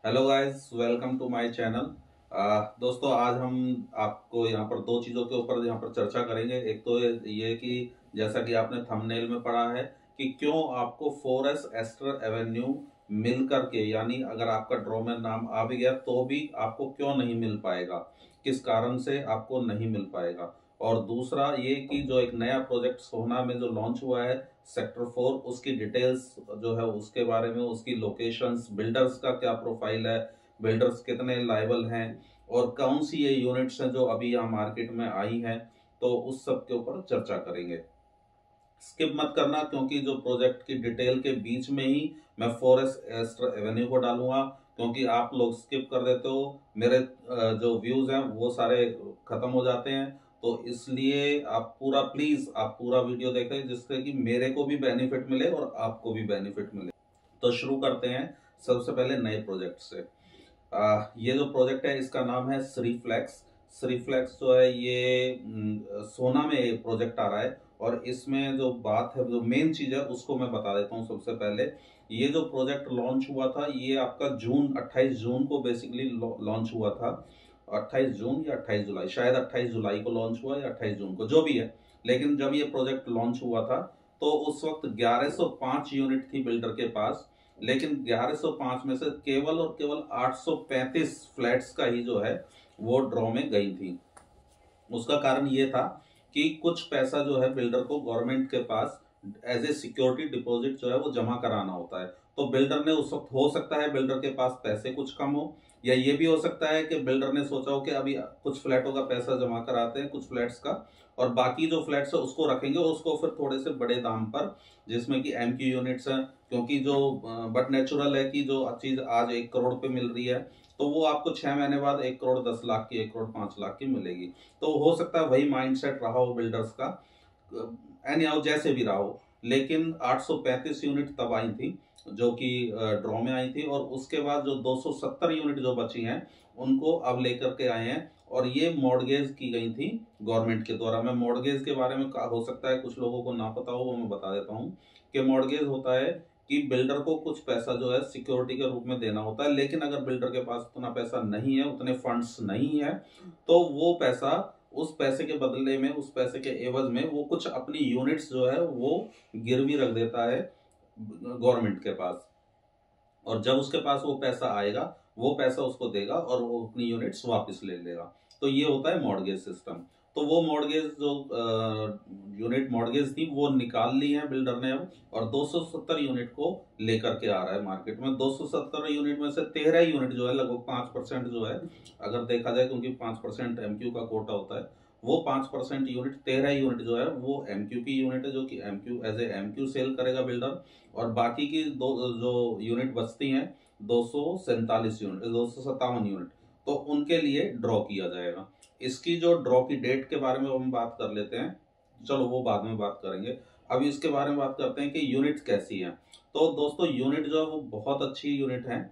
Hello guys, welcome to my channel. दोस्तों, आज हम आपको यहाँ पर दो चीज़ों के ऊपर यहाँ पर चर्चा करेंगे। एक तो ये कि जैसा कि आपने थंबनेल में पढ़ा है कि क्यों आपको फॉरेस्ट एस्टर एवेन्यू मिल करके, यानी अगर आपका ड्रॉ में नाम आ भी गया तो भी आपको क्यों नहीं मिल पाएगा, किस कारण से आपको नहीं मिल पाएगा। और दूसरा ये कि जो एक नया प्रोजेक्ट सोहना में जो लॉन्च हुआ है सेक्टर 4, उसकी डिटेल्स जो है उसके बारे में, उसकी लोकेशंस, बिल्डर्स का क्या प्रोफाइल है, बिल्डर्स कितने लायबल हैं और कौन सी ये यूनिट्स हैं जो अभी यहाँ मार्केट में आई हैं, तो उस सब के ऊपर चर्चा करेंगे। स्किप मत करना, क्योंकि जो प्रोजेक्ट की डिटेल के बीच में ही मैं फॉरेस्ट एस्टर एवेन्यू को डालूंगा, क्योंकि आप लोग स्किप कर देते हो, मेरे जो व्यूज हैं वो सारे खत्म हो जाते हैं। तो इसलिए आप पूरा प्लीज आप पूरा वीडियो देखें, जिससे कि मेरे को भी बेनिफिट मिले और आपको भी बेनिफिट मिले। तो शुरू करते हैं सबसे पहले नए प्रोजेक्ट से। ये जो प्रोजेक्ट है इसका नाम है श्रीफ्लेक्स। श्रीफ्लेक्स जो है ये सोना में एक प्रोजेक्ट आ रहा है, और इसमें जो बात है, जो मेन चीज है उसको मैं बता देता हूँ। सबसे पहले ये जो प्रोजेक्ट लॉन्च हुआ था ये आपका 28 जून को बेसिकली लॉन्च हुआ था। 28 जून या 28 जुलाई, शायद 28 जुलाई को लॉन्च हुआ या 28 जून को, जो भी है। लेकिन जब ये प्रोजेक्ट लॉन्च हुआ था तो उस वक्त 1105 यूनिट थी बिल्डर के पास, लेकिन 1105 में से केवल और केवल 835 फ्लैट्स का ही जो है वो ड्रॉ में गई थी। उसका कारण ये था कि कुछ पैसा जो है बिल्डर को गवर्नमेंट के पास एज ए सिक्योरिटी डिपॉजिट जो है वो जमा कराना होता है। तो बिल्डर ने उस वक्त, हो सकता है बिल्डर के पास पैसे कुछ कम हो, या ये भी हो सकता है कि बिल्डर ने सोचा हो कि अभी कुछ फ्लैटों का पैसा जमा कराते हैं, कुछ फ्लैट्स का, और बाकी जो फ्लैट्स है उसको रखेंगे और उसको फिर थोड़े से बड़े दाम पर, जिसमें कि एमक्यू यूनिट्स हैं, क्योंकि जो बट नेचुरल है कि जो चीज आज 1 करोड़ पे मिल रही है तो वो आपको 6 महीने बाद 1 करोड़ 10 लाख की, 1 करोड़ 5 लाख की मिलेगी। तो हो सकता है वही माइंडसेट रहा हो बिल्डर्स का, एनी हाउ जैसे भी रहा हो। लेकिन 835 यूनिट तब आई थी जो कि ड्रॉ में आई थी, और उसके बाद जो 270 यूनिट जो बची हैं उनको अब लेकर के आए हैं, और ये मॉर्गेज की गई थी गवर्नमेंट के द्वारा। मैं मॉर्गेज के बारे में, हो सकता है कुछ लोगों को ना पता हो, वो मैं बता देता हूँ कि मॉर्गेज होता है कि बिल्डर को कुछ पैसा जो है सिक्योरिटी के रूप में देना होता है, लेकिन अगर बिल्डर के पास उतना पैसा नहीं है, उतने फंड्स नहीं है, तो वो पैसा, उस पैसे के बदले में, उस पैसे के एवज में वो कुछ अपनी यूनिट्स जो है वो गिरवी रख देता है गवर्नमेंट के पास। और जब उसके पास वो पैसा आएगा, वो पैसा उसको देगा और वो अपनी यूनिट्स वापस ले लेगा। तो ये होता है मॉर्गेज सिस्टम। तो वो मॉर्गेज जो यूनिट मॉर्गेज थी वो निकाल ली है बिल्डर ने अब, और 270 यूनिट को लेकर के आ रहा है मार्केट में। 270 यूनिट में से 13 यूनिट जो है, लगभग 5% जो है, अगर देखा जाए, क्योंकि 5% एमक्यू का कोटा होता है, वो 5% यूनिट, 13 यूनिट जो है वो एमक्यू की यूनिट है, जो कि MQ as a MQ sell करेगा बिल्डर। और बाकी की दो जो यूनिट बचती हैं, 247 यूनिट, 257 यूनिट, तो उनके लिए ड्रॉ किया जाएगा। इसकी जो ड्रॉ की डेट के बारे में हम बात कर लेते हैं, चलो वो बाद में बात करेंगे। अभी इसके बारे में बात करते हैं कि यूनिट कैसी है। तो दोस्तों, यूनिट जो है वो बहुत अच्छी यूनिट है,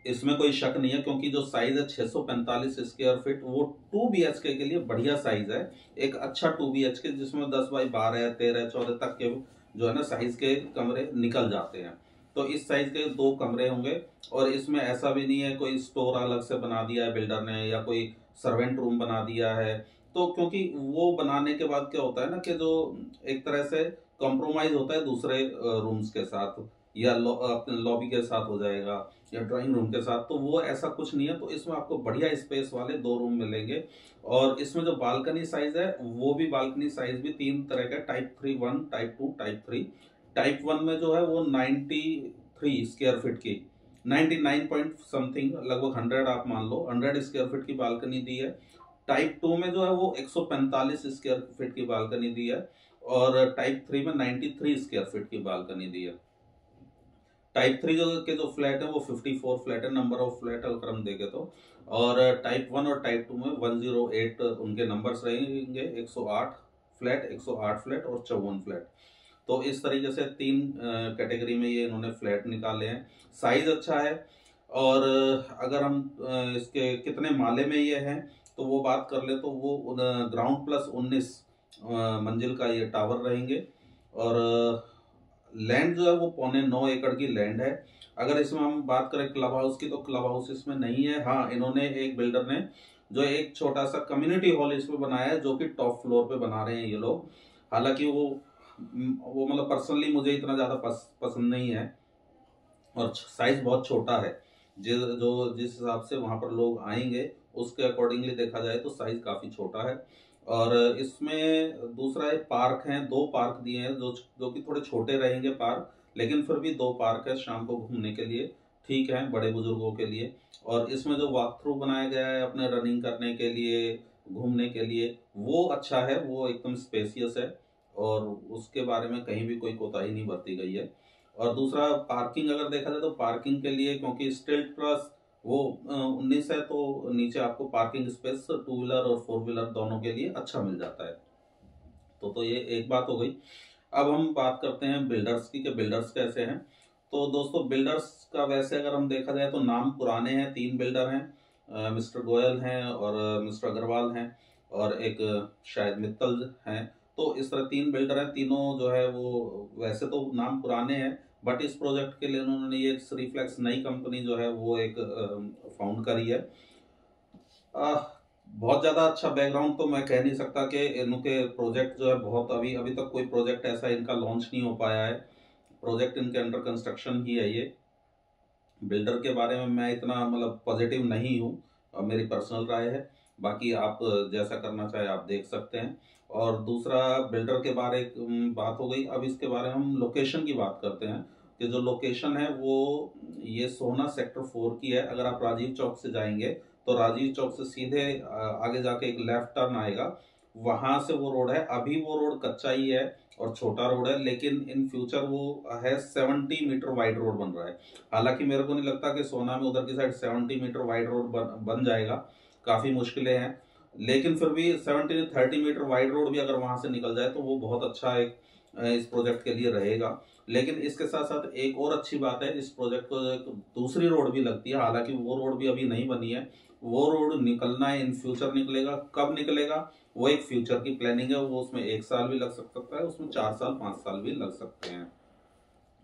इसमें कोई शक नहीं है, क्योंकि जो साइज है 645 स्क्वायर फीट, वो 2 BHK के लिए बढ़िया साइज है। एक अच्छा 2 BHK जिसमें 10 बाई 12 13 14 तक के जो है ना साइज के कमरे निकल जाते हैं। तो इस साइज के 2 कमरे होंगे, और इसमें ऐसा भी नहीं है कोई स्टोर अलग से बना दिया है बिल्डर ने, या कोई सर्वेंट रूम बना दिया है। तो क्योंकि वो बनाने के बाद क्या होता है ना कि जो एक तरह से कॉम्प्रोमाइज होता है दूसरे रूम्स के साथ, या लॉबी के साथ हो जाएगा, या ड्राइंग रूम के साथ, तो वो ऐसा कुछ नहीं है। तो इसमें आपको बढ़िया स्पेस वाले 2 रूम मिलेंगे। और इसमें जो बालकनी साइज है, वो भी बालकनी साइज भी 3 तरह का, टाइप 3 1, टाइप 2, टाइप 3। टाइप 1 में जो है वो 93 स्क्वायर फीट की, 99 पॉइंट समथिंग, लगभग 100 आप मान लो, 100 स्क्वायर फीट की बालकनी दी है। टाइप 2 में जो है वो 145 स्क्वायर फीट की बालकनी दी है, और टाइप 3 में 93 स्क्वायर फीट की बालकनी दी है। टाइप 3 के जो फ्लैट है वो 54 फ्लैट है, नंबर ऑफ फ्लैट अगर हम देखें तो। और टाइप 1 और टाइप 2 में 108 उनके नंबर्स रहेंगे, 108 फ्लैट, 108 फ्लैट और 54 फ्लैट। तो इस तरीके से 3 कैटेगरी में ये इन्होंने फ्लैट निकाले हैं। साइज अच्छा है। और अगर हम इसके कितने माले में ये है तो वो बात कर ले, तो वो ग्राउंड प्लस 19 मंजिल का ये टावर रहेंगे। और लैंड जो है वो 9.25 एकड़ की लैंड है। अगर इसमें हम बात करें क्लब हाउस की, तो क्लब हाउस इसमें नहीं है। हाँ, इन्होंने एक बिल्डर ने जो एक छोटा सा कम्युनिटी हॉल इसमें बनाया है, जो कि टॉप फ्लोर पे बना रहे हैं ये लोग। हालांकि वो मतलब पर्सनली मुझे इतना ज्यादा पसंद नहीं है, और साइज बहुत छोटा है। जिस हिसाब से वहां पर लोग आएंगे उसके अकॉर्डिंगली देखा जाए तो साइज काफी छोटा है। और इसमें दूसरा एक पार्क है, दो पार्क दिए हैं जो कि थोड़े छोटे रहेंगे पार्क, लेकिन फिर भी दो पार्क है शाम को घूमने के लिए, ठीक है, बड़े बुजुर्गों के लिए। और इसमें जो वॉक थ्रू बनाया गया है अपने रनिंग करने के लिए, घूमने के लिए, वो अच्छा है, वो एकदम स्पेसियस है, और उसके बारे में कहीं भी कोई कोताही नहीं बरती गई है। और दूसरा पार्किंग अगर देखा जाए तो पार्किंग के लिए, क्योंकि स्टिल्ट प्लस वो 19 है, तो नीचे आपको पार्किंग स्पेस टू व्हीलर और फोर व्हीलर दोनों के लिए अच्छा मिल जाता है। तो ये एक बात हो गई। अब हम बात करते हैं बिल्डर्स की, कि बिल्डर्स कैसे हैं। तो दोस्तों बिल्डर्स का वैसे अगर हम देखा जाए तो नाम पुराने हैं, तीन बिल्डर हैं, मिस्टर गोयल हैं और मिस्टर अग्रवाल हैं, और एक शायद मित्तल हैं। तो इस तरह तीन बिल्डर हैं, तीनों जो है वो वैसे तो नाम पुराने हैं, बट इस प्रोजेक्ट के लिए उन्होंने ये रिफ्लेक्स नई कंपनी जो है वो एक फाउंड करी है। आ, बहुत ज्यादा अच्छा बैकग्राउंड तो मैं कह नहीं सकता कि इनके प्रोजेक्ट जो है बहुत, अभी अभी तक कोई प्रोजेक्ट ऐसा इनका लॉन्च नहीं हो पाया है, प्रोजेक्ट इनके अंडर कंस्ट्रक्शन ही है ये। बिल्डर के बारे में मैं इतना मतलब पॉजिटिव नहीं हूँ, मेरी पर्सनल राय है। बाकी आप जैसा करना चाहे आप देख सकते हैं। और दूसरा बिल्डर के बारे बात हो गई, अब इसके बारे में हम लोकेशन की बात करते हैं, कि जो लोकेशन है वो ये सोहना सेक्टर 4 की है। अगर आप राजीव चौक से जाएंगे तो राजीव चौक से सीधे आगे जाके एक लेफ्ट टर्न आएगा, वहां से वो रोड है। अभी वो रोड कच्चा ही है और छोटा रोड है, लेकिन इन फ्यूचर वो है 70 मीटर वाइड रोड बन रहा है। हालांकि मेरे को नहीं लगता कि सोना में उधर की साइड 70 मीटर वाइड रोड बन जाएगा, काफी मुश्किलें हैं। लेकिन फिर भी 30 मीटर वाइड रोड भी अगर वहां से निकल जाए तो वो बहुत अच्छा एक इस प्रोजेक्ट के लिए रहेगा। लेकिन इसके साथ साथ एक और अच्छी बात है, इस प्रोजेक्ट को एक दूसरी रोड भी लगती है, हालांकि वो रोड भी अभी नहीं बनी है। वो रोड निकलना है, इन फ्यूचर निकलेगा, कब निकलेगा वो एक फ्यूचर की प्लानिंग है, वो उसमें 1 साल भी लग सकता है, उसमें 4 साल 5 साल भी लग सकते हैं।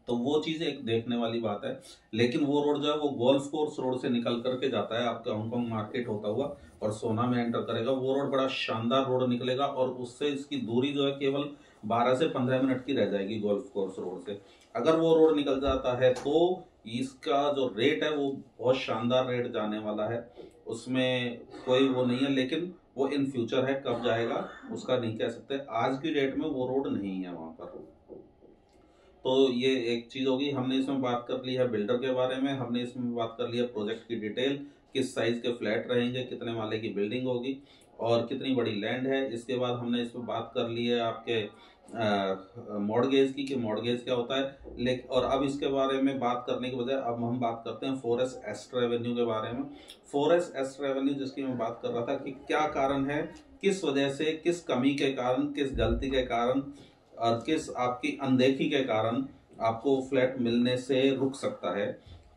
तो वो चीज एक देखने वाली बात है। लेकिन वो रोड जो है वो गोल्फ कोर्स रोड से निकल करके जाता है आपके हांगकांग मार्केट होता हुआ, और सोना में एंटर करेगा। वो रोड बड़ा शानदार रोड निकलेगा, और उससे इसकी दूरी जो है केवल 12 से 15 मिनट की रह जाएगी गोल्फ कोर्स रोड से। अगर वो रोड निकल जाता है तो इसका जो रेट है वो बहुत शानदार रेट जाने वाला है, उसमें कोई वो नहीं है। लेकिन वो इन फ्यूचर है, कब जाएगा उसका नहीं कह सकते, आज की डेट में वो रोड नहीं है वहां पर। तो ये एक चीज होगी। हमने इसमें बात कर ली है बिल्डर के बारे में, हमने इसमें बात कर लिया प्रोजेक्ट की डिटेल, किस साइज के फ्लैट रहेंगे, कितने माले की बिल्डिंग होगी, और कितनी बड़ी लैंड है। इसके बाद हमने इसमें बात कर ली है आपके मॉडगेज की, कि मॉडगेज क्या होता है। लेकिन और अब इसके बारे में बात करने के बजाय अब हम बात करते हैं फॉरेस्ट एस्ट रेवेन्यू के बारे में। फॉरेस्ट एस्ट रेवेन्यू जिसकी मैं बात कर रहा था, कि क्या कारण है, किस वजह से, किस कमी के कारण, किस गलती के कारण, और किस आपकी अनदेखी के कारण आपको फ्लैट मिलने से रुक सकता है।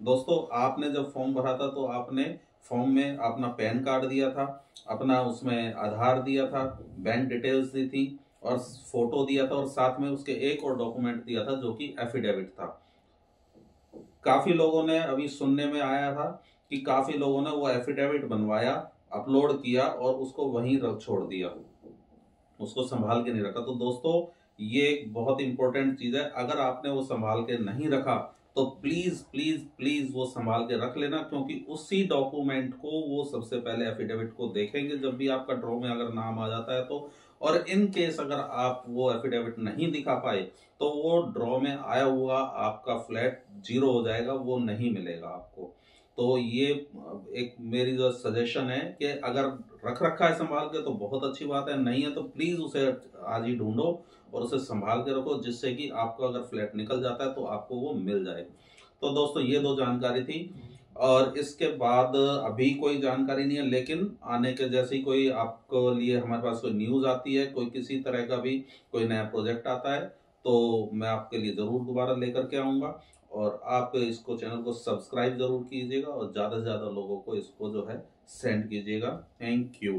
दोस्तों आपने जब फॉर्म भरा था तो आपने फॉर्म में अपना पैन कार्ड दिया था, अपना उसमें आधार दिया था, बैंक डिटेल्स दी थी, और फोटो दिया था, और साथ में उसके एक और डॉक्यूमेंट दिया था जो कि एफिडेविट था। काफी लोगों ने, अभी सुनने में आया था कि काफी लोगों ने वो एफिडेविट बनवाया, अपलोड किया और उसको वहीं रख छोड़ दिया, उसको संभाल के नहीं रखा। तो दोस्तों ये एक बहुत इंपॉर्टेंट चीज है, अगर आपने वो संभाल के नहीं रखा तो प्लीज प्लीज प्लीज वो संभाल के रख लेना, क्योंकि उसी डॉक्यूमेंट को वो सबसे पहले एफिडेविट को देखेंगे जब भी आपका ड्रॉ में अगर नाम आ जाता है तो। और इन केस अगर आप वो एफिडेविट नहीं दिखा पाए तो वो ड्रॉ में आया हुआ आपका फ्लैट जीरो हो जाएगा, वो नहीं मिलेगा आपको। तो ये एक मेरी जो सजेशन है कि अगर रख रखा है संभाल के तो बहुत अच्छी बात है, नहीं है तो प्लीज उसे आज ही ढूंढो और उसे संभाल के रखो, जिससे कि आपका अगर फ्लैट निकल जाता है तो आपको वो मिल जाए। तो दोस्तों ये दो जानकारी थी, और इसके बाद अभी कोई जानकारी नहीं है। लेकिन आने के जैसे ही कोई आपको लिए हमारे पास कोई न्यूज आती है, कोई किसी तरह का भी कोई नया प्रोजेक्ट आता है, तो मैं आपके लिए जरूर दोबारा लेकर के आऊंगा। और आप इसको, चैनल को सब्सक्राइब जरूर कीजिएगा, और ज्यादा से ज्यादा लोगों को इसको जो है सेंड कीजिएगा। Thank you.